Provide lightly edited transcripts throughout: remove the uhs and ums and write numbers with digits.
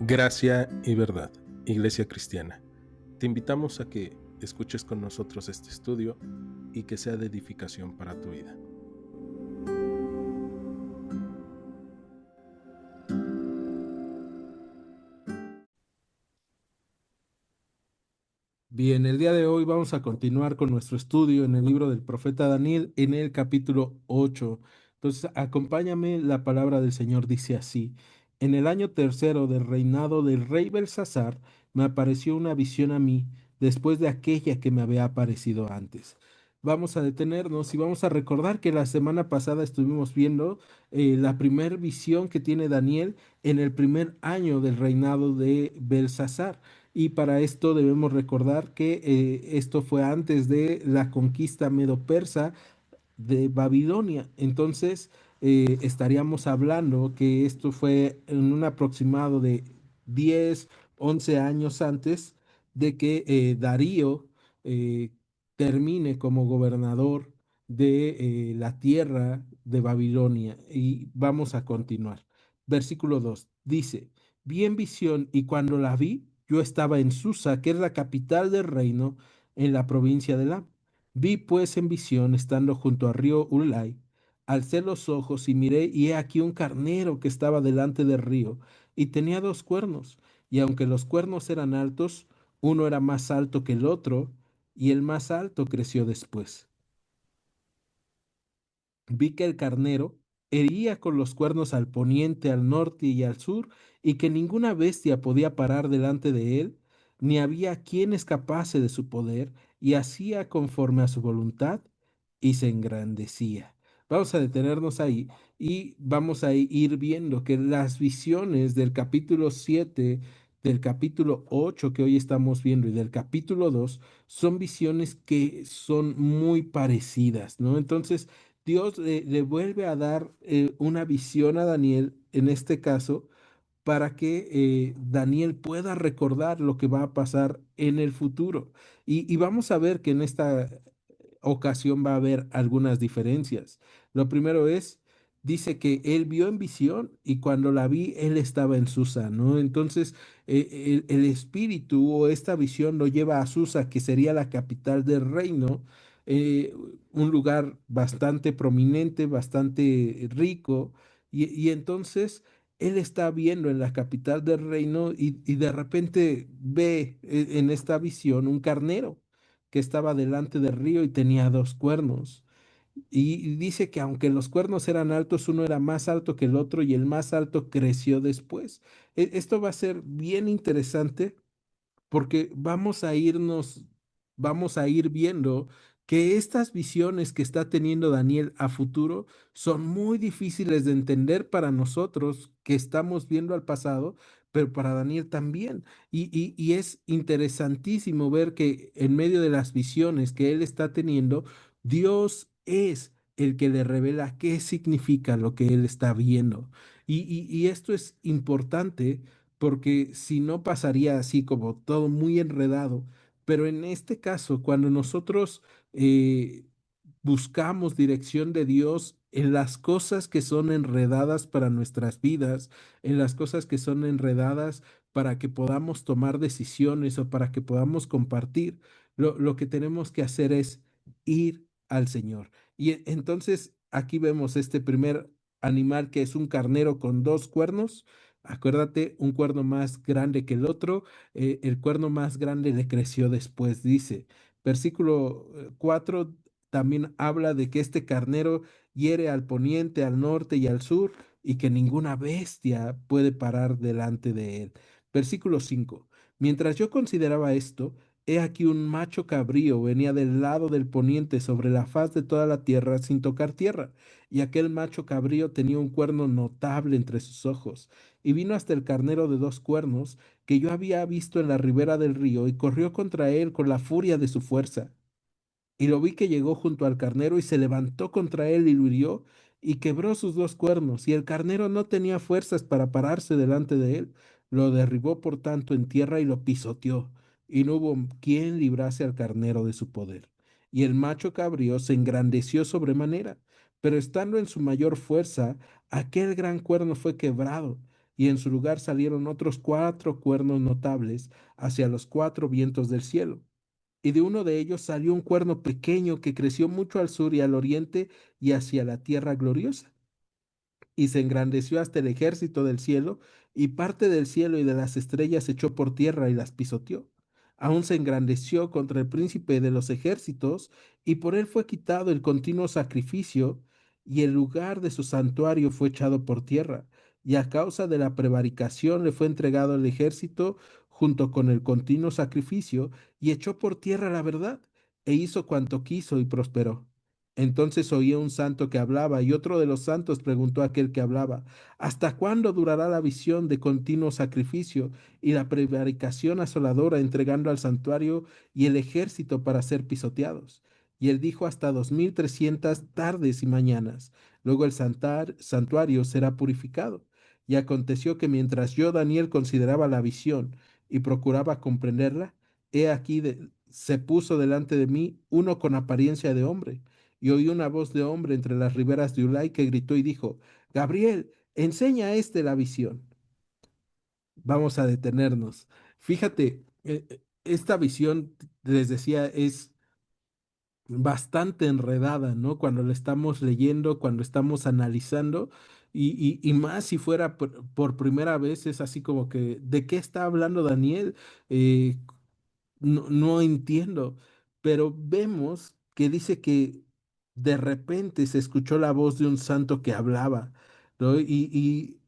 Gracia y verdad, Iglesia Cristiana. Te invitamos a que escuches con nosotros este estudio y que sea de edificación para tu vida. Bien, el día de hoy vamos a continuar con nuestro estudio en el libro del profeta Daniel en el capítulo 8. Entonces, acompáñame, la palabra del Señor dice así: En el año tercero del reinado del rey Belsasar, me apareció una visión a mí, después de aquella que me había aparecido antes. Vamos a detenernos y vamos a recordar que la semana pasada estuvimos viendo la primer visión que tiene Daniel en el primer año del reinado de Belsasar. Y para esto debemos recordar que esto fue antes de la conquista medo-persa de Babilonia. Entonces, estaríamos hablando que esto fue en un aproximado de 10 11 años antes de que Darío eh, termine como gobernador de la tierra de Babilonia. Y vamos a continuar. Versículo 2 dice: Vi en visión, y cuando la vi, yo estaba en Susa, que es la capital del reino, en la provincia de Elam. Vi pues en visión, estando junto al río Ulai, alcé los ojos y miré, y he aquí un carnero que estaba delante del río, y tenía dos cuernos, y aunque los cuernos eran altos, uno era más alto que el otro, y el más alto creció después. Vi que el carnero hería con los cuernos al poniente, al norte y al sur, y que ninguna bestia podía parar delante de él, ni había quien escapase de su poder, y hacía conforme a su voluntad, y se engrandecía. Vamos a detenernos ahí y vamos a ir viendo que las visiones del capítulo 7, del capítulo 8 que hoy estamos viendo y del capítulo 2 son visiones que son muy parecidas, ¿no? Entonces, Dios le vuelve a dar una visión a Daniel, en este caso, para que Daniel pueda recordar lo que va a pasar en el futuro. Y vamos a ver que en esta ocasión va a haber algunas diferencias. Lo primero es, dice que él vio en visión y cuando la vi, él estaba en Susa, ¿no? Entonces, el espíritu o esta visión lo lleva a Susa, que sería la capital del reino, un lugar bastante prominente, bastante rico, y entonces él está viendo en la capital del reino y de repente ve en esta visión un carnero que estaba delante del río y tenía dos cuernos. Y dice que aunque los cuernos eran altos, uno era más alto que el otro y el más alto creció después. Esto va a ser bien interesante porque vamos a ir viendo que estas visiones que está teniendo Daniel a futuro son muy difíciles de entender para nosotros que estamos viendo al pasado, pero para Daniel también. Y es interesantísimo ver que en medio de las visiones que él está teniendo, Dios es el que le revela qué significa lo que él está viendo. Y esto es importante porque si no pasaría así como todo muy enredado. Pero en este caso, cuando nosotros eh, buscamos dirección de Dios en las cosas que son enredadas para nuestras vidas, en las cosas que son enredadas para que podamos tomar decisiones o para que podamos compartir, lo que tenemos que hacer es ir al Señor. Y entonces aquí vemos este primer animal que es un carnero con dos cuernos. Acuérdate, un cuerno más grande que el otro, el cuerno más grande le creció después, dice. Versículo 4 también habla de que este carnero hiere al poniente, al norte y al sur, y que ninguna bestia puede parar delante de él. Versículo 5. Mientras yo consideraba esto, he aquí un macho cabrío venía del lado del poniente sobre la faz de toda la tierra sin tocar tierra, y aquel macho cabrío tenía un cuerno notable entre sus ojos y vino hasta el carnero de dos cuernos que yo había visto en la ribera del río, y corrió contra él con la furia de su fuerza. Y lo vi que llegó junto al carnero y se levantó contra él y lo hirió y quebró sus dos cuernos, y el carnero no tenía fuerzas para pararse delante de él. Lo derribó por tanto en tierra y lo pisoteó, y no hubo quien librase al carnero de su poder. Y el macho cabrío se engrandeció sobremanera, pero estando en su mayor fuerza, aquel gran cuerno fue quebrado, y en su lugar salieron otros 4 cuernos notables hacia los 4 vientos del cielo. Y de uno de ellos salió un cuerno pequeño que creció mucho al sur y al oriente y hacia la tierra gloriosa y se engrandeció hasta el ejército del cielo, y parte del cielo y de las estrellas echó por tierra y las pisoteó. Aún se engrandeció contra el príncipe de los ejércitos, y por él fue quitado el continuo sacrificio, y el lugar de su santuario fue echado por tierra, y a causa de la prevaricación le fue entregado el ejército junto con el continuo sacrificio, y echó por tierra la verdad, e hizo cuanto quiso y prosperó. Entonces oía un santo que hablaba, y otro de los santos preguntó a aquel que hablaba: ¿hasta cuándo durará la visión de continuo sacrificio y la prevaricación asoladora, entregando al santuario y el ejército para ser pisoteados? Y él dijo: hasta 2300 tardes y mañanas. Luego el santuario será purificado. Y aconteció que mientras yo, Daniel, consideraba la visión y procuraba comprenderla, he aquí se puso delante de mí uno con apariencia de hombre, y oí una voz de hombre entre las riberas de Ulai que gritó y dijo: Gabriel, enseña a este la visión. Vamos a detenernos. Fíjate, esta visión, les decía, es bastante enredada, ¿no? Cuando la estamos leyendo, cuando estamos analizando, y más si fuera por primera vez, es así como que, ¿de qué está hablando Daniel? Eh, no entiendo, pero vemos que dice que de repente se escuchó la voz de un santo que hablaba, ¿no? Y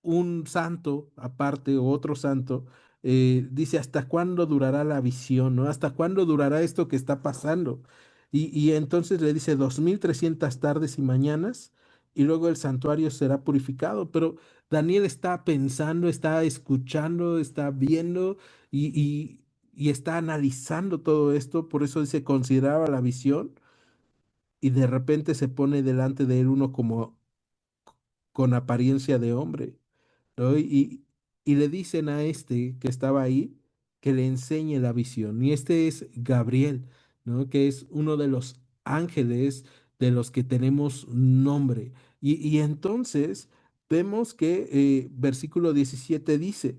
un santo aparte o otro santo dice: ¿hasta cuándo durará la visión? ¿No? ¿Hasta cuándo durará esto que está pasando? Y entonces le dice: 2300 tardes y mañanas, y luego el santuario será purificado. Pero Daniel está pensando, está escuchando, está viendo y está analizando todo esto. Por eso dice: consideraba la visión, y de repente se pone delante de él uno como con apariencia de hombre, ¿no? Y le dicen a este que estaba ahí que le enseñe la visión. Y este es Gabriel, ¿no? Que es uno de los ángeles de los que tenemos nombre. Y entonces vemos que versículo 17 dice: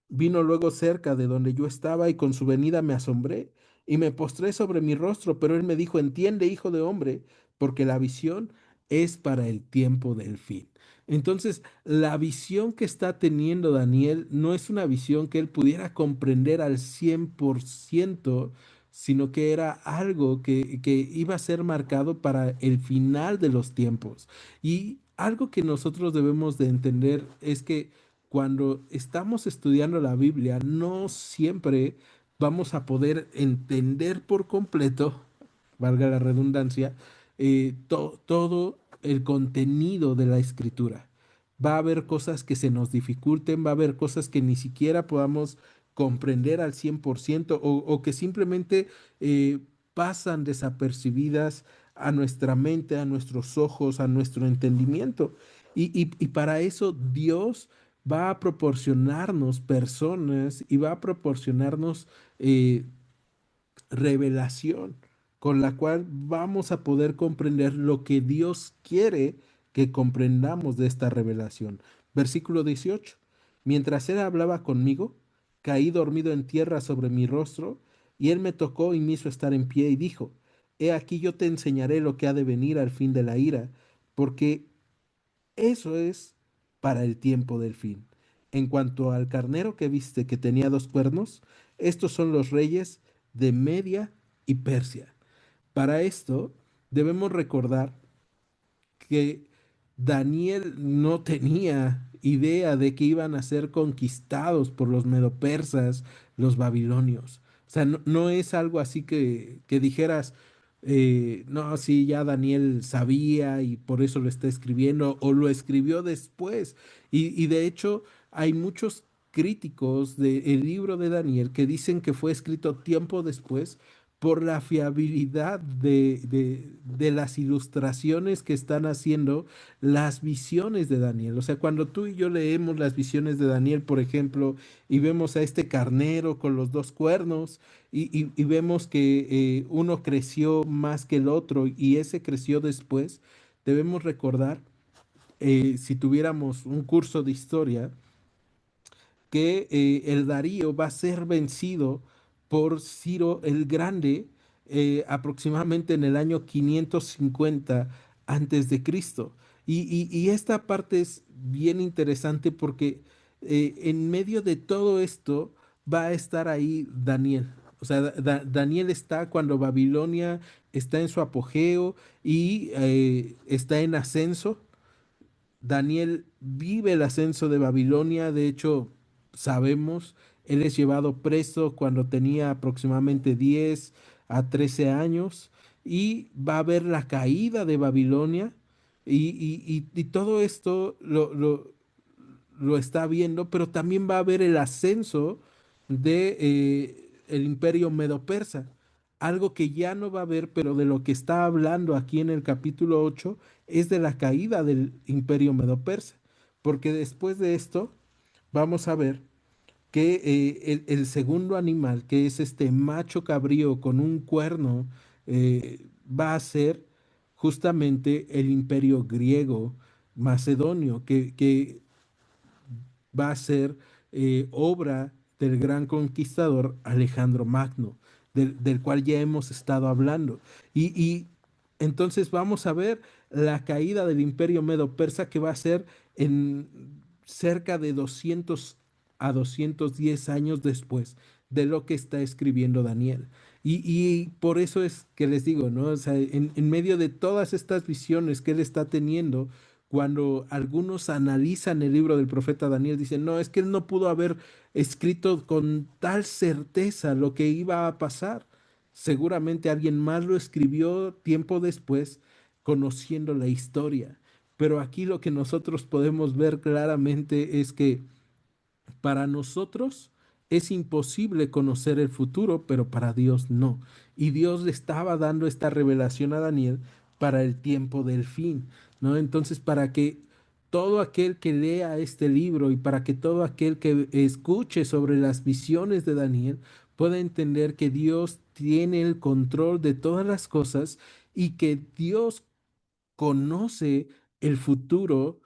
vino luego cerca de donde yo estaba, y con su venida me asombré y me postré sobre mi rostro, pero él me dijo: entiende, hijo de hombre, porque la visión es para el tiempo del fin. Entonces, la visión que está teniendo Daniel no es una visión que él pudiera comprender al 100%, sino que era algo que iba a ser marcado para el final de los tiempos. Y algo que nosotros debemos de entender es que cuando estamos estudiando la Biblia, no siempre vamos a poder entender por completo, valga la redundancia, todo el contenido de la escritura. Va a haber cosas que se nos dificulten, va a haber cosas que ni siquiera podamos comprender al 100%, o que simplemente eh, pasan desapercibidas a nuestra mente, a nuestros ojos, a nuestro entendimiento. Y para eso Dios va a proporcionarnos personas y va a proporcionarnos revelación con la cual vamos a poder comprender lo que Dios quiere que comprendamos de esta revelación. Versículo 18. Mientras él hablaba conmigo, caí dormido en tierra sobre mi rostro, y él me tocó y me hizo estar en pie y dijo: He aquí, yo te enseñaré lo que ha de venir al fin de la ira, porque eso es para el tiempo del fin. En cuanto al carnero que viste que tenía 2 cuernos, estos son los reyes de Media y Persia. Para esto debemos recordar que Daniel no tenía idea de que iban a ser conquistados por los medopersas, los babilonios. O sea, no es algo así que dijeras: no, sí, ya Daniel sabía y por eso lo está escribiendo, o lo escribió después. Y de hecho hay muchos críticos del libro de Daniel que dicen que fue escrito tiempo después por la fiabilidad de las ilustraciones que están haciendo las visiones de Daniel. O sea, cuando tú y yo leemos las visiones de Daniel, por ejemplo, y vemos a este carnero con los 2 cuernos, y vemos que uno creció más que el otro y ese creció después, debemos recordar si tuviéramos un curso de historia, que el Darío va a ser vencido por Ciro el Grande aproximadamente en el año 550 antes de Cristo. Y esta parte es bien interesante porque en medio de todo esto va a estar ahí Daniel. O sea, Daniel está cuando Babilonia está en su apogeo y está en ascenso. Daniel vive el ascenso de Babilonia, de hecho, sabemos, él es llevado preso cuando tenía aproximadamente 10 a 13 años y va a ver la caída de Babilonia y todo esto lo está viendo, pero también va a ver el ascenso de el imperio medo-persa, algo que ya no va a ver, pero de lo que está hablando aquí en el capítulo 8 es de la caída del imperio medo-persa, porque después de esto vamos a ver que el segundo animal, que es este macho cabrío con un cuerno, va a ser justamente el imperio griego macedonio, que va a ser obra del gran conquistador Alejandro Magno, del cual ya hemos estado hablando. Y entonces vamos a ver la caída del imperio medo-persa que va a ser en cerca de 200 a 210 años después de lo que está escribiendo Daniel. Y por eso es que les digo, ¿no? O sea, en medio de todas estas visiones que él está teniendo, cuando algunos analizan el libro del profeta Daniel, dicen, no, es que él no pudo haber escrito con tal certeza lo que iba a pasar. Seguramente alguien más lo escribió tiempo después, conociendo la historia. Pero aquí lo que nosotros podemos ver claramente es que para nosotros es imposible conocer el futuro, pero para Dios no. Y Dios le estaba dando esta revelación a Daniel para el tiempo del fin, ¿no? Entonces, para que todo aquel que lea este libro y para que todo aquel que escuche sobre las visiones de Daniel pueda entender que Dios tiene el control de todas las cosas y que Dios conoce el futuro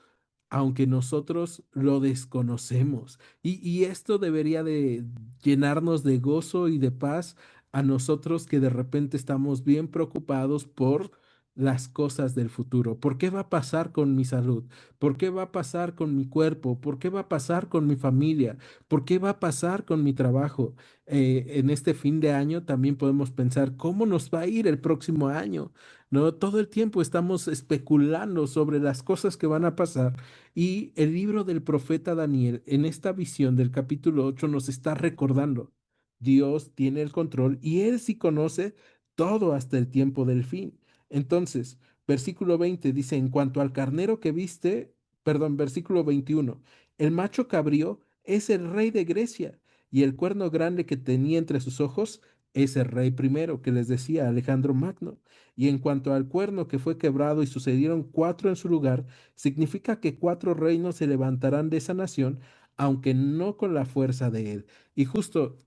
aunque nosotros lo desconocemos. Y esto debería de llenarnos de gozo y de paz a nosotros que de repente estamos bien preocupados por las cosas del futuro. ¿Por qué va a pasar con mi salud? ¿Por qué va a pasar con mi cuerpo? ¿Por qué va a pasar con mi familia? ¿Por qué va a pasar con mi trabajo? En este fin de año también podemos pensar cómo nos va a ir el próximo año. ¿No? Todo el tiempo estamos especulando sobre las cosas que van a pasar y el libro del profeta Daniel, en esta visión del capítulo 8 nos está recordando, Dios tiene el control y Él sí conoce todo hasta el tiempo del fin. Entonces, versículo 20 dice, en cuanto al carnero que viste, perdón, versículo 21, el macho cabrío es el rey de Grecia y el cuerno grande que tenía entre sus ojos es el rey primero, que les decía Alejandro Magno. Y en cuanto al cuerno que fue quebrado y sucedieron cuatro en su lugar, significa que cuatro reinos se levantarán de esa nación, aunque no con la fuerza de él. Y justo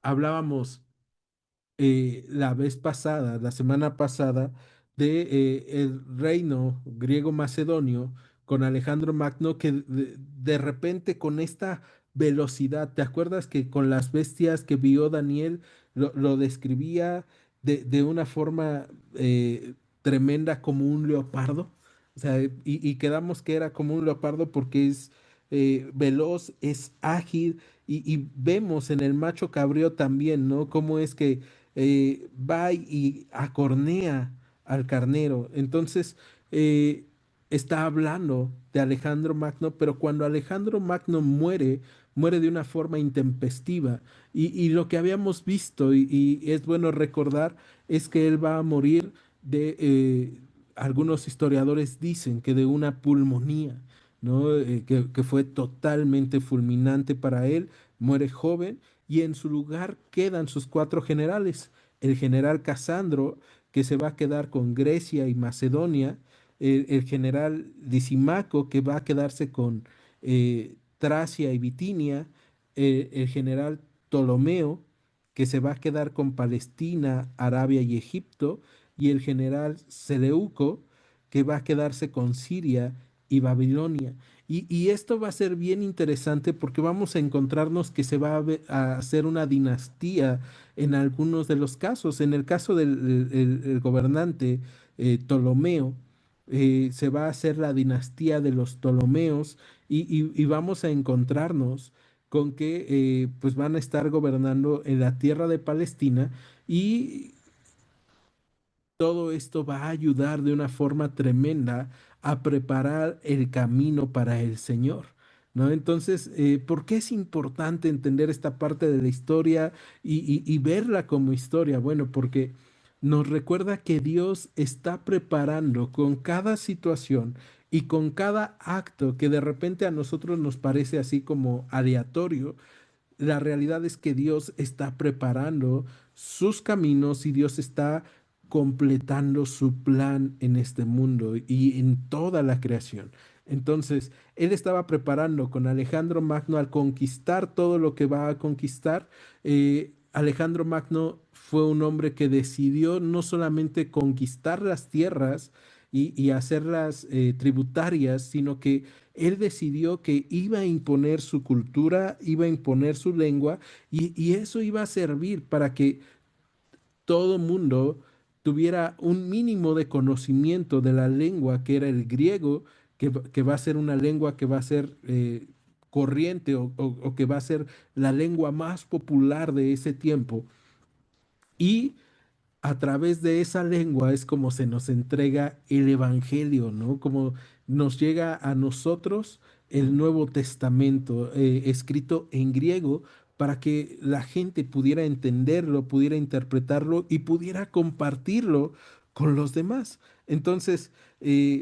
hablábamos la vez pasada, la semana pasada, de el reino griego macedonio con Alejandro Magno, que de repente con esta velocidad, ¿te acuerdas que con las bestias que vio Daniel lo describía de una forma tremenda como un leopardo? O sea, y quedamos que era como un leopardo porque es veloz, es ágil, y vemos en el macho cabrío también, ¿no? Cómo es que va y acornea al carnero. Entonces, está hablando de Alejandro Magno, pero cuando Alejandro Magno muere, muere de una forma intempestiva. Y lo que habíamos visto, y es bueno recordar, es que él va a morir de, algunos historiadores dicen que de una pulmonía, ¿no? Que fue totalmente fulminante para él, muere joven y en su lugar quedan sus cuatro generales. El general Casandro, que se va a quedar con Grecia y Macedonia, el general Lisimaco, que va a quedarse con Tracia y Bitinia, el general Ptolomeo, que se va a quedar con Palestina, Arabia y Egipto, y el general Seleuco, que va a quedarse con Siria y Babilonia. Y esto va a ser bien interesante porque vamos a encontrarnos que se va a hacer una dinastía en algunos de los casos. En el caso del el gobernante Ptolomeo, se va a hacer la dinastía de los Ptolomeos y vamos a encontrarnos con que pues van a estar gobernando en la tierra de Palestina y todo esto va a ayudar de una forma tremenda a preparar el camino para el Señor, ¿no? Entonces, ¿por qué es importante entender esta parte de la historia y verla como historia? Bueno, porque nos recuerda que Dios está preparando con cada situación y con cada acto que de repente a nosotros nos parece así como aleatorio. La realidad es que Dios está preparando sus caminos y Dios está completando su plan en este mundo y en toda la creación. Entonces, Él estaba preparando con Alejandro Magno al conquistar todo lo que va a conquistar. Alejandro Magno fue un hombre que decidió no solamente conquistar las tierras y hacerlas tributarias, sino que él decidió que iba a imponer su cultura, iba a imponer su lengua y eso iba a servir para que todo mundo tuviera un mínimo de conocimiento de la lengua que era el griego, que va a ser una lengua que va a ser corriente o que va a ser la lengua más popular de ese tiempo. Y a través de esa lengua es como se nos entrega el Evangelio, ¿no? Como nos llega a nosotros el Nuevo Testamento, escrito en griego, para que la gente pudiera entenderlo, pudiera interpretarlo y pudiera compartirlo con los demás. Entonces,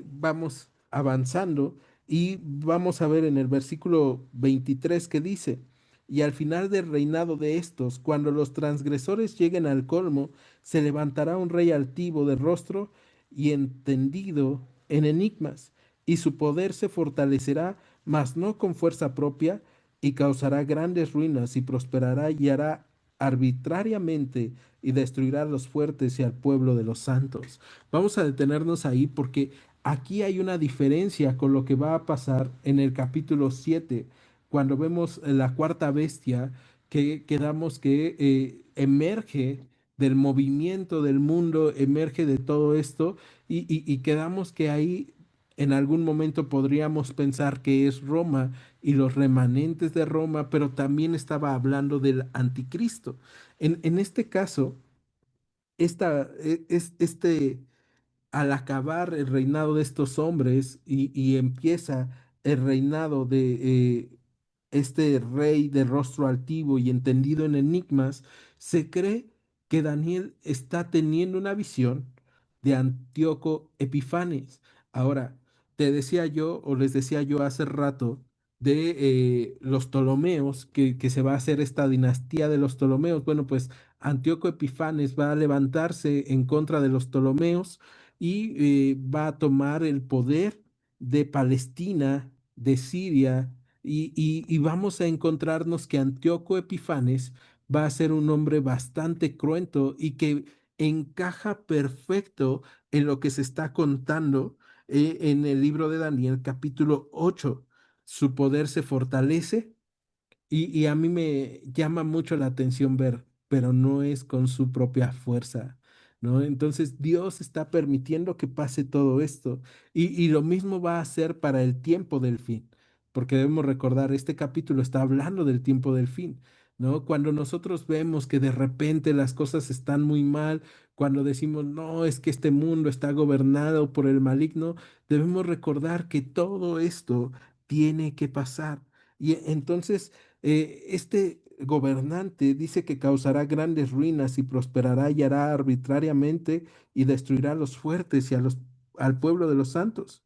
vamos avanzando y vamos a ver en el versículo 23 que dice, y al final del reinado de estos, cuando los transgresores lleguen al colmo, se levantará un rey altivo de rostro y entendido en enigmas, y su poder se fortalecerá, mas no con fuerza propia, y causará grandes ruinas y prosperará y hará arbitrariamente y destruirá a los fuertes y al pueblo de los santos. Vamos a detenernos ahí porque aquí hay una diferencia con lo que va a pasar en el capítulo 7 cuando vemos la cuarta bestia que quedamos que emerge del movimiento del mundo, emerge de todo esto y quedamos que ahí en algún momento podríamos pensar que es Roma y los remanentes de Roma, pero también estaba hablando del anticristo. En este caso, este al acabar el reinado de estos hombres y empieza el reinado de este rey de rostro altivo y entendido en enigmas, se cree que Daniel está teniendo una visión de Antíoco Epifanes. Ahora, te decía yo, o les decía yo hace rato, de los Ptolomeos, que se va a hacer esta dinastía de los Ptolomeos. Bueno, pues Antíoco Epifanes va a levantarse en contra de los Ptolomeos y va a tomar el poder de Palestina, de Siria, y vamos a encontrarnos que Antíoco Epifanes va a ser un hombre bastante cruento y que encaja perfecto en lo que se está contando en el libro de Daniel, capítulo 8. Su poder se fortalece y a mí me llama mucho la atención ver, pero no es con su propia fuerza, ¿no? Entonces Dios está permitiendo que pase todo esto y lo mismo va a hacer para el tiempo del fin, porque debemos recordar, este capítulo está hablando del tiempo del fin, ¿no? Cuando nosotros vemos que de repente las cosas están muy mal, cuando decimos, no, es que este mundo está gobernado por el maligno, debemos recordar que todo esto tiene que pasar. Y entonces este gobernante dice que causará grandes ruinas y prosperará y hará arbitrariamente y destruirá a los fuertes y al pueblo de los santos.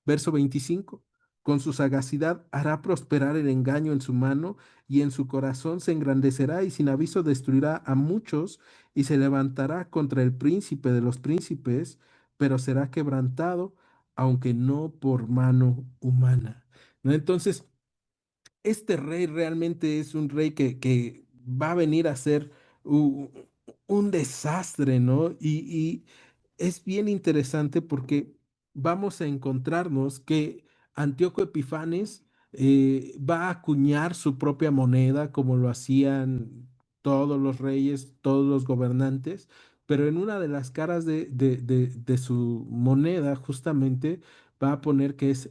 Verso 25. Con su sagacidad hará prosperar el engaño en su mano y en su corazón se engrandecerá y sin aviso destruirá a muchos y se levantará contra el príncipe de los príncipes, pero será quebrantado, aunque no por mano humana. ¿No? Entonces, este rey realmente es un rey que va a venir a ser u- un desastre, ¿no? Y es bien interesante porque vamos a encontrarnos que Antíoco Epifanes va a acuñar su propia moneda como lo hacían todos los reyes, todos los gobernantes, pero en una de las caras de su moneda justamente va a poner que es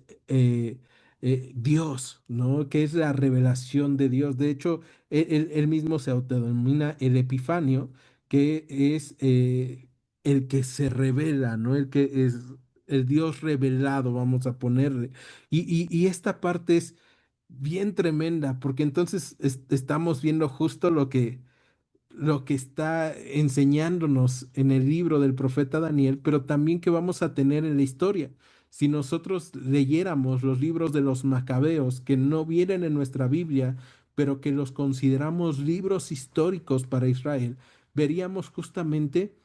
Dios, ¿no? Que es la revelación de Dios. De hecho, él mismo se autodenomina el Epifanio, que es el que se revela, ¿no? El que es el Dios revelado, vamos a ponerle. Y esta parte es bien tremenda, porque entonces estamos viendo justo lo que está enseñándonos en el libro del profeta Daniel, pero también que vamos a tener en la historia. Si nosotros leyéramos los libros de los macabeos que no vienen en nuestra Biblia, pero que los consideramos libros históricos para Israel, veríamos justamente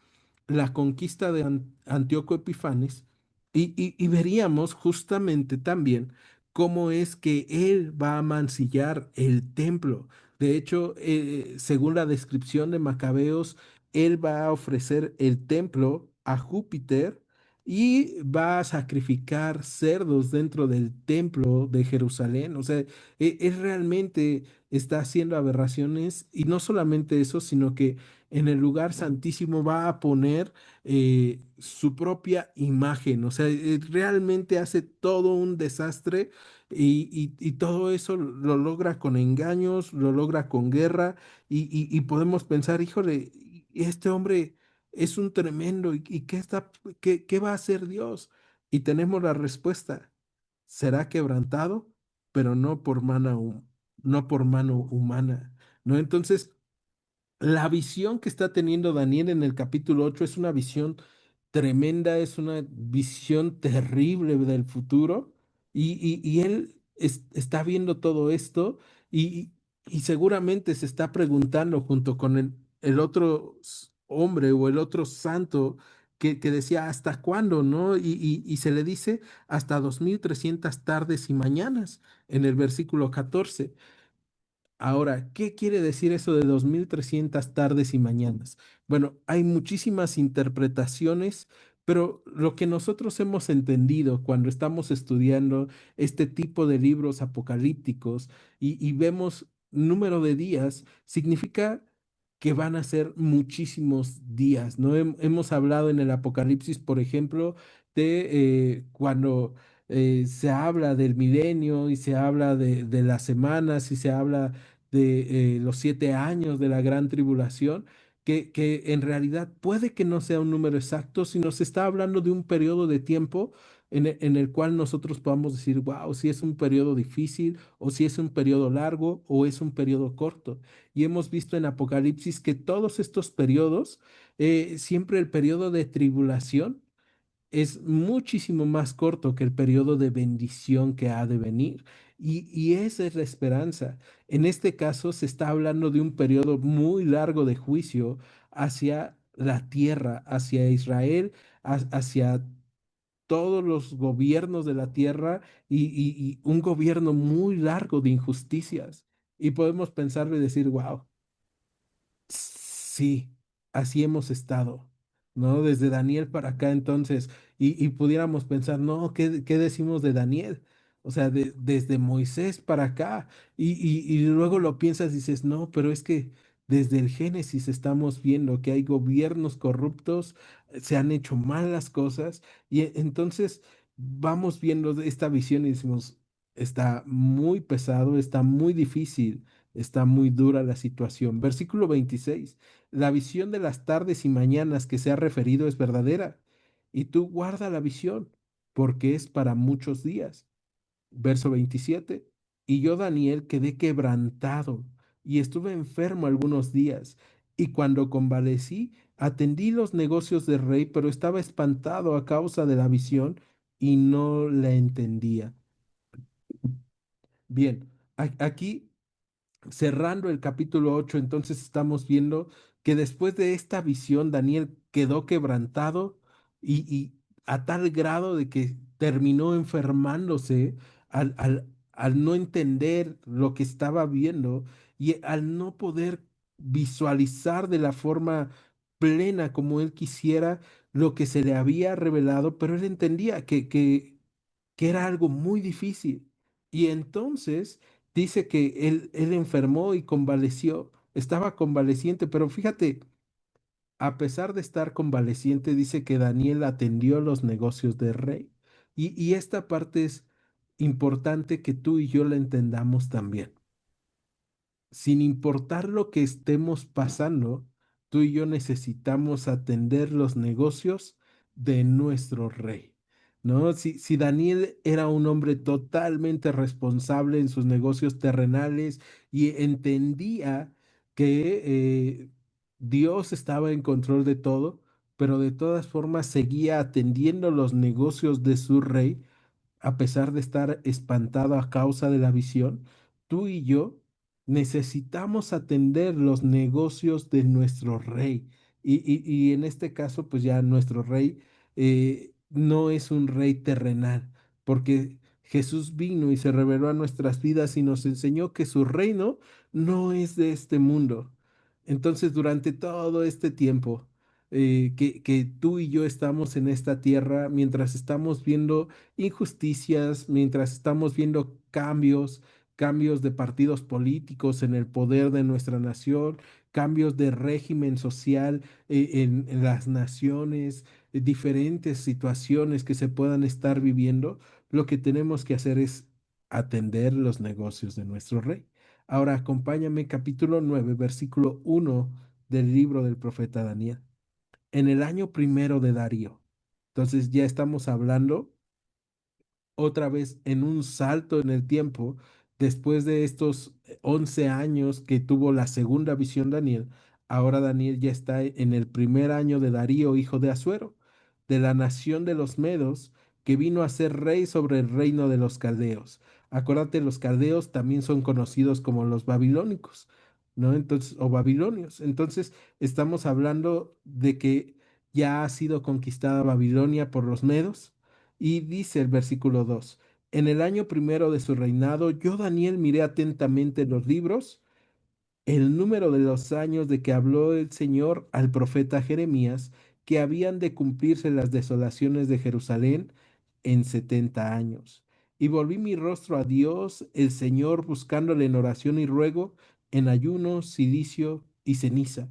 la conquista de Antíoco Epifanes y veríamos justamente también cómo es que él va a mancillar el templo. De hecho, según la descripción de Macabeos, él va a ofrecer el templo a Júpiter y va a sacrificar cerdos dentro del templo de Jerusalén. O sea, él realmente está haciendo aberraciones y no solamente eso, sino que en el lugar santísimo va a poner su propia imagen. O sea, realmente hace todo un desastre y todo eso lo logra con engaños, lo logra con guerra y podemos pensar, híjole, este hombre es un tremendo y qué va a hacer Dios? Y tenemos la respuesta, será quebrantado, pero no por mano humana, ¿no? Entonces, la visión que está teniendo Daniel en el capítulo 8 es una visión tremenda, es una visión terrible del futuro y él está viendo todo esto y, y seguramente se está preguntando junto con el otro hombre o el otro santo que decía, ¿hasta cuándo, no? Y se le dice hasta 2300 tardes y mañanas en el versículo 14. Ahora, ¿qué quiere decir eso de 2300 tardes y mañanas? Bueno, hay muchísimas interpretaciones, pero lo que nosotros hemos entendido cuando estamos estudiando este tipo de libros apocalípticos y vemos número de días, significa que van a ser muchísimos días, ¿no? Hemos hablado en el Apocalipsis, por ejemplo, de cuando se habla del milenio y se habla de las semanas y se habla de los 7 años de la gran tribulación, que en realidad puede que no sea un número exacto, sino se está hablando de un periodo de tiempo en el cual nosotros podamos decir, wow, si es un periodo difícil, o si es un periodo largo, o es un periodo corto. Y hemos visto en Apocalipsis que todos estos periodos, siempre el periodo de tribulación, es muchísimo más corto que el periodo de bendición que ha de venir. Y esa es la esperanza. En este caso se está hablando de un periodo muy largo de juicio hacia la tierra, hacia Israel, hacia todos los gobiernos de la tierra y un gobierno muy largo de injusticias. Y podemos pensarlo y decir, wow. Sí, así hemos estado, ¿no? Desde Daniel para acá entonces, y pudiéramos pensar, no, ¿qué decimos de Daniel? O sea, desde Moisés para acá, y luego lo piensas y dices, no, pero es que desde el Génesis estamos viendo que hay gobiernos corruptos, se han hecho mal las cosas, y entonces vamos viendo esta visión y decimos, está muy pesado, está muy difícil. Está muy dura la situación. Versículo 26. La visión de las tardes y mañanas que se ha referido es verdadera, y tú guarda la visión, porque es para muchos días. Verso 27. Y yo, Daniel, quedé quebrantado y estuve enfermo algunos días, y cuando convalecí, atendí los negocios del rey, pero estaba espantado a causa de la visión y no la entendía. Bien, aquí cerrando el capítulo 8, entonces estamos viendo que después de esta visión, Daniel quedó quebrantado y a tal grado de que terminó enfermándose al no entender lo que estaba viendo y al no poder visualizar de la forma plena como él quisiera. lo que se le había revelado, pero él entendía que era algo muy difícil. Y entonces dice que él enfermó y convaleció, estaba convaleciente, pero fíjate, a pesar de estar convaleciente, dice que Daniel atendió los negocios del rey. Y esta parte es importante que tú y yo la entendamos también. Sin importar lo que estemos pasando, tú y yo necesitamos atender los negocios de nuestro rey, ¿no? Si Daniel era un hombre totalmente responsable en sus negocios terrenales y entendía que Dios estaba en control de todo, pero de todas formas seguía atendiendo los negocios de su rey, a pesar de estar espantado a causa de la visión, tú y yo necesitamos atender los negocios de nuestro rey. Y en este caso, pues ya nuestro rey no es un rey terrenal, porque Jesús vino y se reveló a nuestras vidas y nos enseñó que su reino no es de este mundo. Entonces, durante todo este tiempo que tú y yo estamos en esta tierra, mientras estamos viendo injusticias, mientras estamos viendo cambios de partidos políticos en el poder de nuestra nación, cambios de régimen social en las naciones, diferentes situaciones que se puedan estar viviendo, lo que tenemos que hacer es atender los negocios de nuestro rey. Ahora acompáñame capítulo 9 versículo 1 del libro del profeta Daniel. En el año primero de Darío. Entonces ya estamos hablando otra vez en un salto en el tiempo, después de estos 11 años que tuvo la segunda visión Daniel, ahora Daniel ya está en el primer año de Darío, hijo de Asuero, de la nación de los Medos, que vino a ser rey sobre el reino de los caldeos. Acuérdate, los caldeos también son conocidos como los babilónicos, ¿no? Entonces, o babilonios. Entonces, estamos hablando de que ya ha sido conquistada Babilonia por los medos y dice el versículo 2: en el año primero de su reinado, yo Daniel miré atentamente los libros, el número de los años de que habló el Señor al profeta Jeremías, que habían de cumplirse las desolaciones de Jerusalén en 70 años. Y volví mi rostro a Dios, el Señor, buscándole en oración y ruego, en ayuno, silicio y ceniza.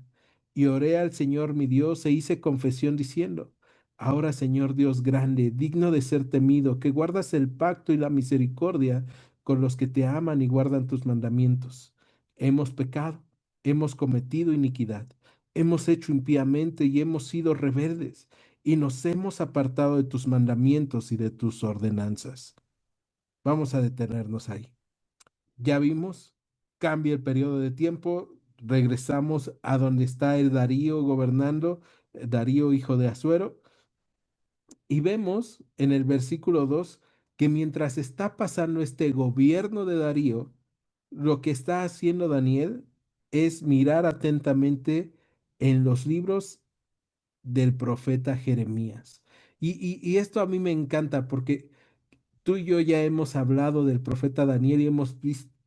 Y oré al Señor mi Dios e hice confesión diciendo: ahora, Señor Dios grande, digno de ser temido, que guardas el pacto y la misericordia con los que te aman y guardan tus mandamientos. Hemos pecado, hemos cometido iniquidad, hemos hecho impíamente y hemos sido rebeldes, y nos hemos apartado de tus mandamientos y de tus ordenanzas. Vamos a detenernos ahí. Ya vimos, cambia el periodo de tiempo, regresamos a donde está el Darío gobernando, Darío hijo de Asuero, y vemos en el versículo 2 que mientras está pasando este gobierno de Darío, lo que está haciendo Daniel es mirar atentamente en los libros del profeta Jeremías. Y esto a mí me encanta porque tú y yo ya hemos hablado del profeta Daniel y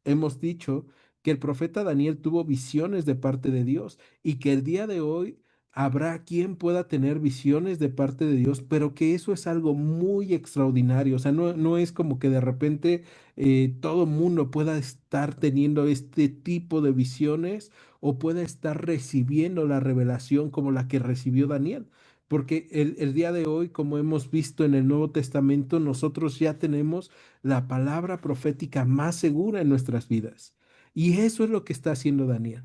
hemos dicho que el profeta Daniel tuvo visiones de parte de Dios y que el día de hoy habrá quien pueda tener visiones de parte de Dios, pero que eso es algo muy extraordinario. O sea, no es como que de repente todo mundo pueda estar teniendo este tipo de visiones o pueda estar recibiendo la revelación como la que recibió Daniel. Porque el día de hoy, como hemos visto en el Nuevo Testamento, nosotros ya tenemos la palabra profética más segura en nuestras vidas. Y eso es lo que está haciendo Daniel.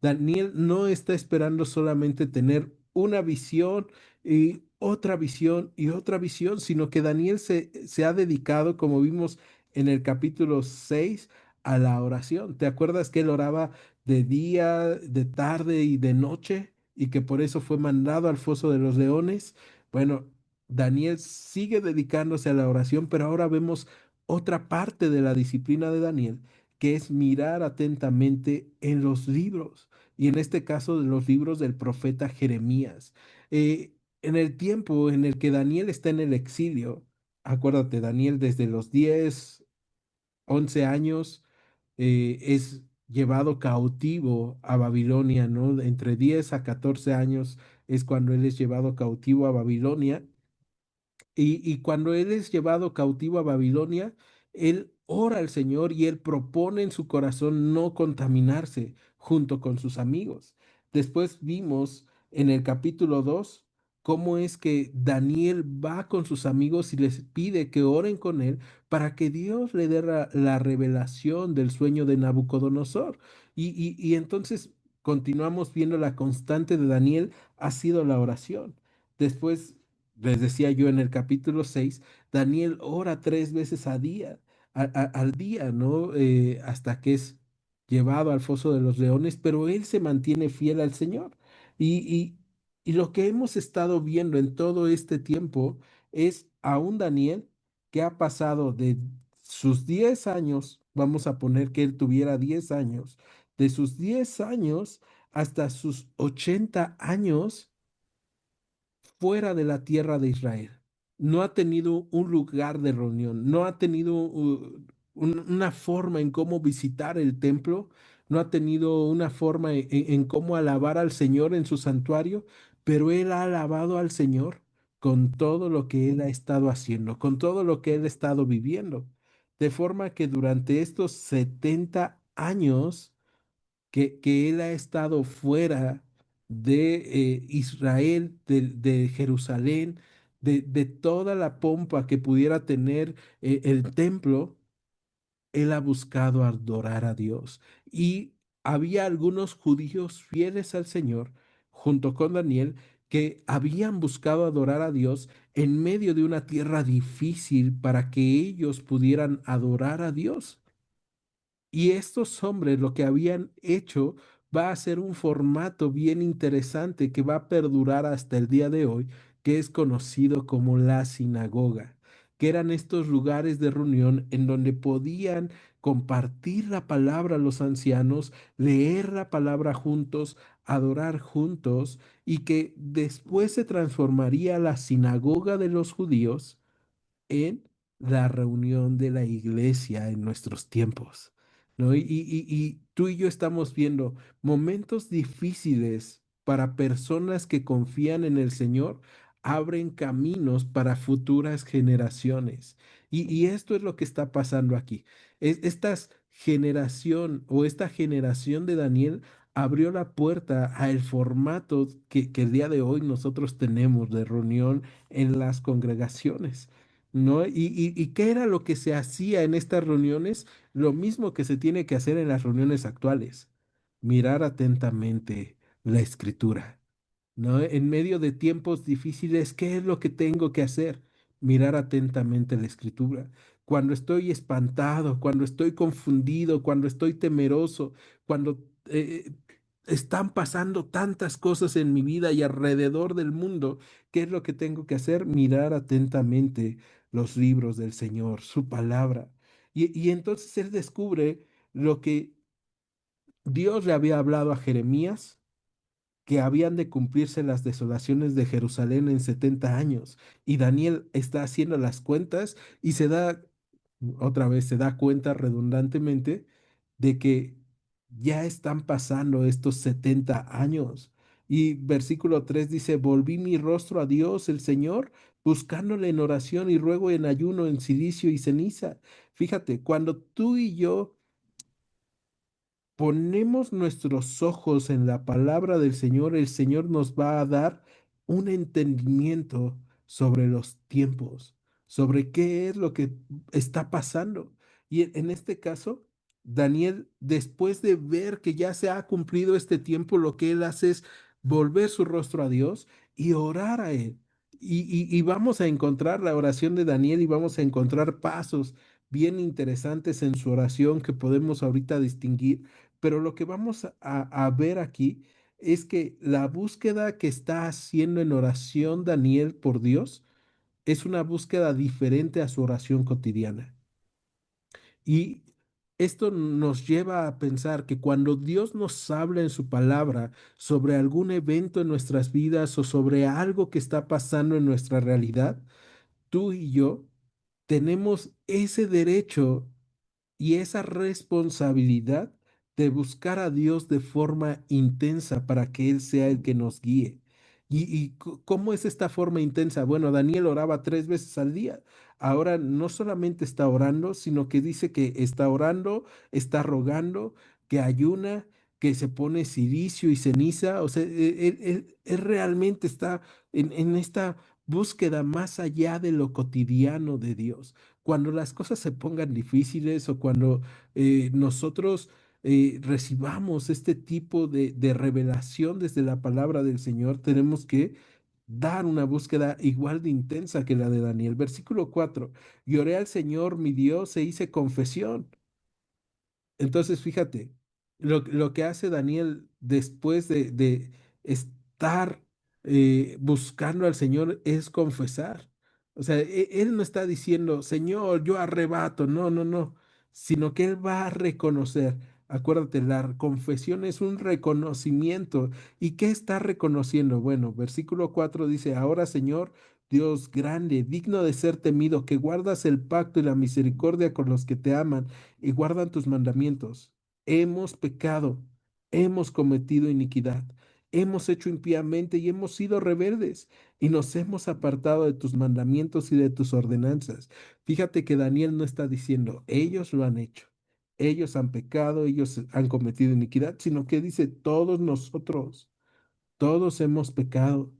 Daniel no está esperando solamente tener una visión y otra visión y otra visión, sino que Daniel se ha dedicado, como vimos en el capítulo 6, a la oración. ¿Te acuerdas que él oraba de día, de tarde y de noche? Y que por eso fue mandado al foso de los leones. Bueno, Daniel sigue dedicándose a la oración, pero ahora vemos otra parte de la disciplina de Daniel, que es mirar atentamente en los libros, y en este caso de los libros del profeta Jeremías. En el tiempo en el que Daniel está en el exilio, acuérdate, Daniel desde los 10 11 años, es llevado cautivo a Babilonia, ¿no? Entre 10 a 14 años es cuando él es llevado cautivo a Babilonia y cuando él es llevado cautivo a Babilonia, él ora al Señor y él propone en su corazón no contaminarse junto con sus amigos. Después vimos en el capítulo 2 cómo es que Daniel va con sus amigos y les pide que oren con él para que Dios le dé la revelación del sueño de Nabucodonosor. Y entonces continuamos viendo la constante de Daniel ha sido la oración. Después les decía yo en el capítulo 6, Daniel ora 3 veces al día, ¿no? Hasta que es llevado al foso de los leones, pero él se mantiene fiel al Señor. Y, y, y lo que hemos estado viendo en todo este tiempo es a un Daniel que ha pasado de sus 10 años, vamos a poner que él tuviera 10 años, de sus 10 años hasta sus 80 años fuera de la tierra de Israel. No ha tenido un lugar de reunión, no ha tenido una forma en cómo visitar el templo, no ha tenido una forma en cómo alabar al Señor en su santuario, pero él ha alabado al Señor con todo lo que él ha estado haciendo, con todo lo que él ha estado viviendo. De forma que durante estos 70 años, que él ha estado fuera de Israel, de Jerusalén, de toda la pompa que pudiera tener el templo, él ha buscado adorar a Dios. Y había algunos judíos fieles al Señor, junto con Daniel, que habían buscado adorar a Dios en medio de una tierra difícil para que ellos pudieran adorar a Dios. Y estos hombres lo que habían hecho va a ser un formato bien interesante que va a perdurar hasta el día de hoy, que es conocido como la sinagoga, que eran estos lugares de reunión en donde podían compartir la palabra a los ancianos, leer la palabra juntos, adorar juntos, y que después se transformaría la sinagoga de los judíos en la reunión de la iglesia en nuestros tiempos, ¿no? Y tú y yo estamos viendo momentos difíciles para personas que confían en el Señor, abren caminos para futuras generaciones. Y esto es lo que está pasando aquí. Esta generación o esta generación de Daniel abrió la puerta a el formato que el día de hoy nosotros tenemos de reunión en las congregaciones. ¿No? ¿Y qué era lo que se hacía en estas reuniones? Lo mismo que se tiene que hacer en las reuniones actuales. Mirar atentamente la escritura, ¿no? En medio de tiempos difíciles, ¿qué es lo que tengo que hacer? Mirar atentamente la escritura. Cuando estoy espantado, cuando estoy confundido, cuando estoy temeroso, cuando están pasando tantas cosas en mi vida y alrededor del mundo, ¿qué es lo que tengo que hacer? Mirar atentamente los libros del Señor, su palabra. Y entonces él descubre lo que Dios le había hablado a Jeremías, que habían de cumplirse las desolaciones de Jerusalén en 70 años. Y Daniel está haciendo las cuentas y otra vez, se da cuenta redundantemente de que ya están pasando estos 70 años. Y versículo 3 dice, volví mi rostro a Dios, el Señor, buscándole en oración y ruego en ayuno, en silicio y ceniza. Fíjate, cuando tú y yo ponemos nuestros ojos en la palabra del Señor, el Señor nos va a dar un entendimiento sobre los tiempos, sobre qué es lo que está pasando. Y en este caso, Daniel, después de ver que ya se ha cumplido este tiempo, lo que él hace es volver su rostro a Dios y orar a Él. Y vamos a encontrar la oración de Daniel y vamos a encontrar pasos bien interesantes en su oración que podemos ahorita distinguir, pero lo que vamos a ver aquí es que la búsqueda que está haciendo en oración Daniel por Dios es una búsqueda diferente a su oración cotidiana. Y esto nos lleva a pensar que cuando Dios nos habla en su palabra sobre algún evento en nuestras vidas o sobre algo que está pasando en nuestra realidad, tú y yo tenemos ese derecho y esa responsabilidad de buscar a Dios de forma intensa para que Él sea el que nos guíe. ¿Cómo es esta forma intensa? Bueno, Daniel oraba 3 veces al día. Ahora no solamente está orando, sino que dice que está orando, está rogando, que ayuna, que se pone cilicio y ceniza. O sea, él realmente está en esta búsqueda más allá de lo cotidiano de Dios. Cuando las cosas se pongan difíciles o cuando nosotros recibamos este tipo de revelación desde la palabra del Señor, tenemos que dar una búsqueda igual de intensa que la de Daniel. Versículo 4: y oré al Señor mi Dios e hice confesión. Entonces, fíjate, lo que hace Daniel después de estar buscando al Señor es confesar. O sea, él no está diciendo, Señor, yo arrebato, no, no, no, sino que él va a reconocer. Acuérdate, la confesión es un reconocimiento. ¿Y qué está reconociendo? Bueno, versículo 4 dice, ahora Señor, Dios grande, digno de ser temido, que guardas el pacto y la misericordia con los que te aman y guardan tus mandamientos. Hemos pecado, hemos cometido iniquidad, hemos hecho impíamente y hemos sido rebeldes y nos hemos apartado de tus mandamientos y de tus ordenanzas. Fíjate que Daniel no está diciendo, ellos lo han hecho, ellos han pecado, ellos han cometido iniquidad, sino que dice, todos nosotros, todos hemos pecado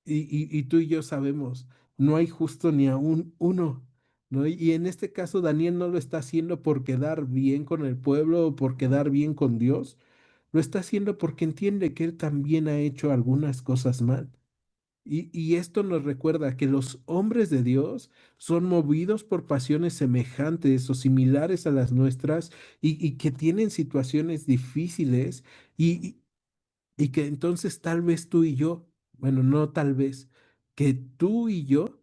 y tú y yo sabemos, no hay justo ni aún uno, ¿no? Y en este caso Daniel no lo está haciendo por quedar bien con el pueblo o por quedar bien con Dios, lo está haciendo porque entiende que él también ha hecho algunas cosas mal. Y esto nos recuerda que los hombres de Dios son movidos por pasiones semejantes o similares a las nuestras y que tienen situaciones difíciles y, y que entonces tal vez tú y yo, bueno, no tal vez, que tú y yo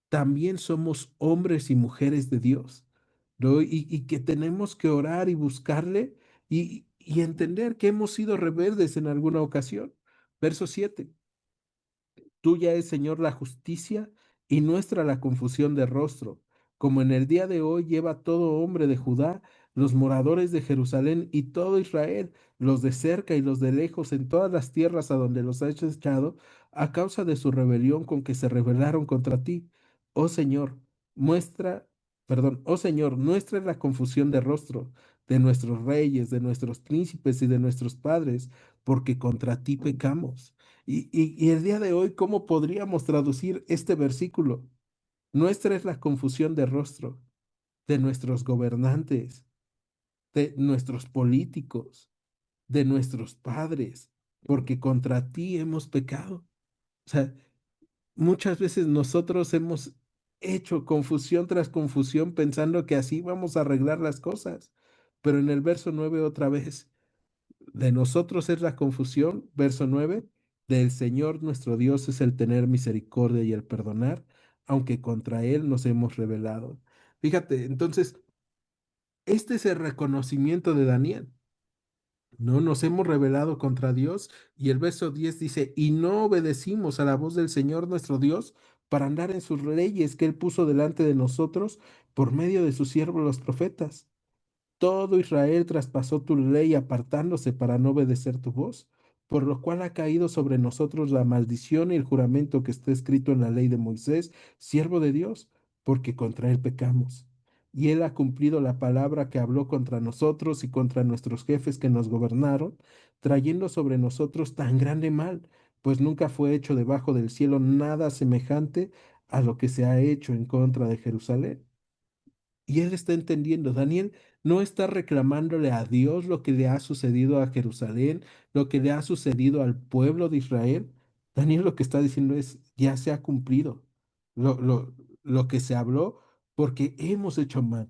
también somos hombres y mujeres de Dios, ¿no? Y que tenemos que orar y buscarle y entender que hemos sido rebeldes en alguna ocasión. Verso 7: tuya es, Señor, la justicia y nuestra la confusión de rostro, como en el día de hoy lleva todo hombre de Judá, los moradores de Jerusalén y todo Israel, los de cerca y los de lejos, en todas las tierras a donde los has echado, a causa de su rebelión con que se rebelaron contra ti. Oh Señor, muestra, oh Señor, nuestra es la confusión de rostro de nuestros reyes, de nuestros príncipes y de nuestros padres, porque contra ti pecamos. Y el día de hoy, ¿cómo podríamos traducir este versículo? Nuestra es la confusión de rostro de nuestros gobernantes, de nuestros políticos, de nuestros padres, porque contra ti hemos pecado. O sea, muchas veces nosotros hemos hecho confusión tras confusión pensando que así vamos a arreglar las cosas. Pero en el verso 9 otra vez, de nosotros es la confusión, verso 9. Del Señor nuestro Dios es el tener misericordia y el perdonar, aunque contra Él nos hemos rebelado. Fíjate, entonces, este es el reconocimiento de Daniel. No nos hemos rebelado contra Dios. Y el verso 10 dice, y no obedecimos a la voz del Señor nuestro Dios para andar en sus leyes que Él puso delante de nosotros por medio de sus siervos los profetas. Todo Israel traspasó tu ley apartándose para no obedecer tu voz, por lo cual ha caído sobre nosotros la maldición y el juramento que está escrito en la ley de Moisés, siervo de Dios, porque contra él pecamos. Y él ha cumplido la palabra que habló contra nosotros y contra nuestros jefes que nos gobernaron, trayendo sobre nosotros tan grande mal, pues nunca fue hecho debajo del cielo nada semejante a lo que se ha hecho en contra de Jerusalén. Y él está entendiendo, Daniel no está reclamándole a Dios lo que le ha sucedido a Jerusalén, lo que le ha sucedido al pueblo de Israel. Daniel lo que está diciendo es, ya se ha cumplido lo, lo, lo que se habló porque hemos hecho mal.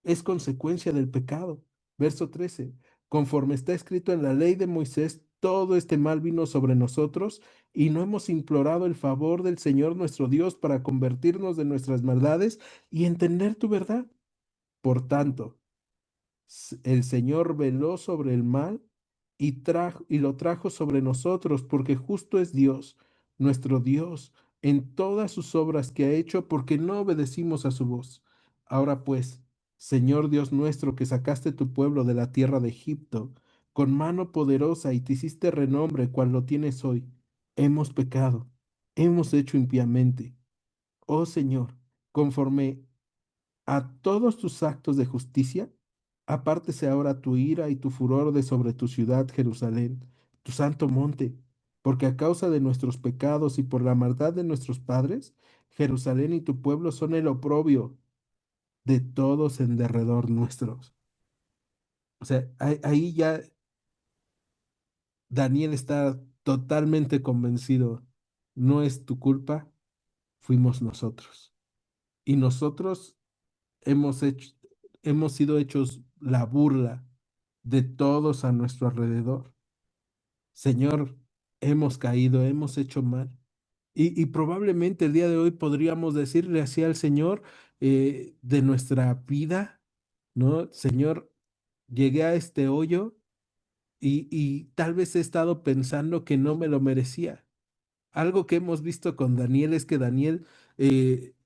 Es consecuencia del pecado. Verso 13. Conforme está escrito en la ley de Moisés, todo este mal vino sobre nosotros y no hemos implorado el favor del Señor nuestro Dios para convertirnos de nuestras maldades y entender tu verdad. Por tanto, el Señor veló sobre el mal y lo trajo sobre nosotros, porque justo es Dios, nuestro Dios, en todas sus obras que ha hecho, porque no obedecimos a su voz. Ahora pues, Señor Dios nuestro, que sacaste tu pueblo de la tierra de Egipto, con mano poderosa y te hiciste renombre cual lo tienes hoy. hemos pecado, hemos hecho impíamente. Oh Señor, conforme a todos tus actos de justicia, apártese ahora tu ira y tu furor de sobre tu ciudad, Jerusalén, tu santo monte, porque a causa de nuestros pecados y por la maldad de nuestros padres, Jerusalén y tu pueblo son el oprobio de todos en derredor nuestros. O sea, ahí ya Daniel está totalmente convencido, no es tu culpa, fuimos nosotros. Y nosotros hemos hecho, hemos sido hechos la burla de todos a nuestro alrededor. Señor, hemos caído, hemos hecho mal. Y probablemente el día de hoy podríamos decirle así al Señor de nuestra vida, ¿no? Señor, llegué a este hoyo y tal vez he estado pensando que no me lo merecía. Algo que hemos visto con Daniel es que Daniel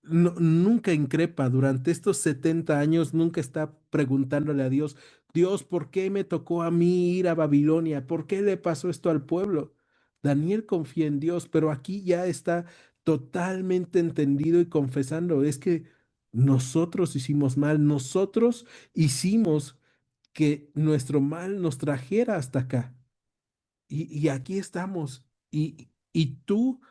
nunca increpa durante estos 70 años, nunca está preguntándole a Dios, Dios, ¿por qué me tocó a mí ir a Babilonia? ¿Por qué le pasó esto al pueblo? Daniel confía en Dios, pero aquí ya está totalmente entendido y confesando, es que nosotros hicimos mal, nosotros hicimos que nuestro mal nos trajera hasta acá. Y aquí estamos. Y tú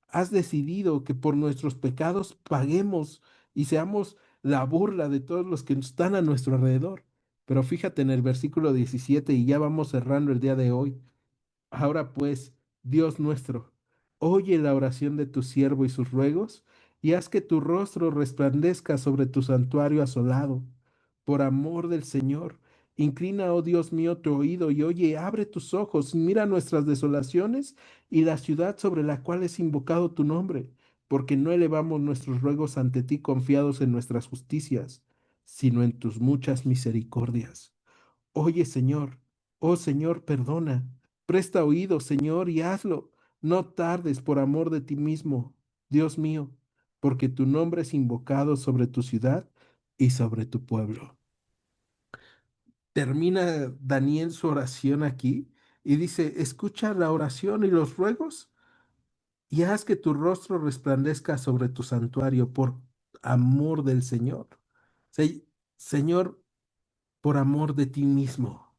has decidido que por nuestros pecados paguemos y seamos la burla de todos los que están a nuestro alrededor. Pero fíjate en el versículo 17 y ya vamos cerrando el día de hoy. Ahora pues, Dios nuestro, oye la oración de tu siervo y sus ruegos, y haz que tu rostro resplandezca sobre tu santuario asolado. Por amor del Señor, inclina, oh Dios mío, tu oído y oye, abre tus ojos, y mira nuestras desolaciones y la ciudad sobre la cual es invocado tu nombre, porque no elevamos nuestros ruegos ante ti confiados en nuestras justicias, sino en tus muchas misericordias. Oye, Señor, oh Señor, perdona. Presta oído, Señor, y hazlo. No tardes por amor de ti mismo, Dios mío, porque tu nombre es invocado sobre tu ciudad y sobre tu pueblo. Termina Daniel su oración aquí y dice, escucha la oración y los ruegos y haz que tu rostro resplandezca sobre tu santuario por amor del Señor. Señor, por amor de ti mismo.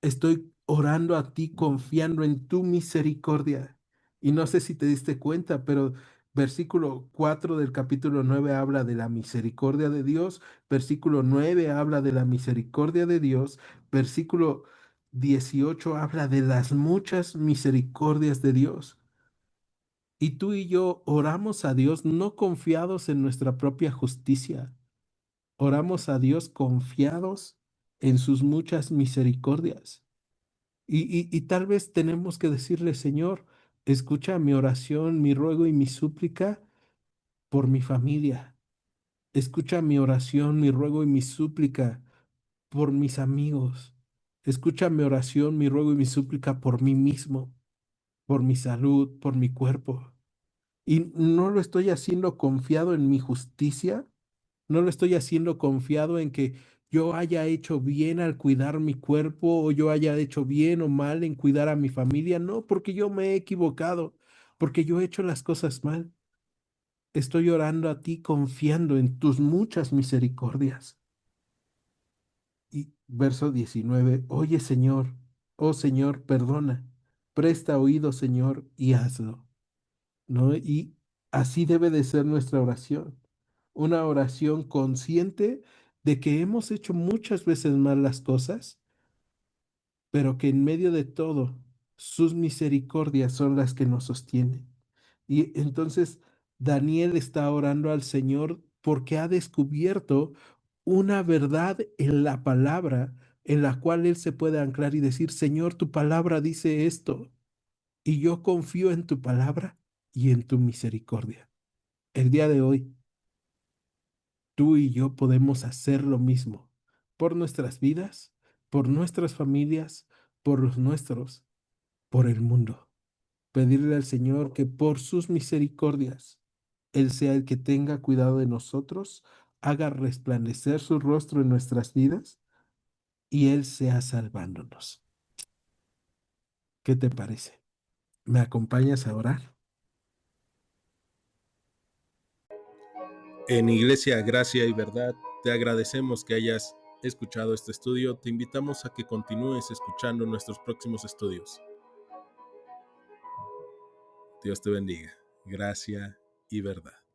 Estoy orando a ti confiando en tu misericordia. Y no sé si te diste cuenta, pero versículo 4 del capítulo 9 habla de la misericordia de Dios, versículo 9 habla de la misericordia de Dios, versículo 18 habla de las muchas misericordias de Dios. Y tú y yo oramos a Dios no confiados en nuestra propia justicia, oramos a Dios confiados en sus muchas misericordias. Y tal vez tenemos que decirle, Señor, escucha mi oración, mi ruego y mi súplica por mi familia. Escucha mi oración, mi ruego y mi súplica por mis amigos. Escucha mi oración, mi ruego y mi súplica por mí mismo, por mi salud, por mi cuerpo. Y no lo estoy haciendo confiado en mi justicia, no lo estoy haciendo confiado en que yo haya hecho bien al cuidar mi cuerpo o yo haya hecho bien o mal en cuidar a mi familia. No, porque yo me he equivocado, porque yo he hecho las cosas mal. Estoy orando a ti confiando en tus muchas misericordias. Y verso 19, oye Señor, oh Señor, perdona, presta oído Señor y hazlo. ¿No? Y así debe de ser nuestra oración. Una oración consciente de que hemos hecho muchas veces mal las cosas, pero que en medio de todo, sus misericordias son las que nos sostienen. Y entonces Daniel está orando al Señor porque ha descubierto una verdad en la palabra en la cual él se puede anclar y decir, Señor, tu palabra dice esto, y yo confío en tu palabra y en tu misericordia. El día de hoy, tú y yo podemos hacer lo mismo por nuestras vidas, por nuestras familias, por los nuestros, por el mundo. Pedirle al Señor que por sus misericordias, Él sea el que tenga cuidado de nosotros, haga resplandecer su rostro en nuestras vidas y Él sea salvándonos. ¿Qué te parece? ¿Me acompañas a orar? En Iglesia Gracia y Verdad, te agradecemos que hayas escuchado este estudio. Te invitamos a que continúes escuchando nuestros próximos estudios. Dios te bendiga. Gracia y verdad.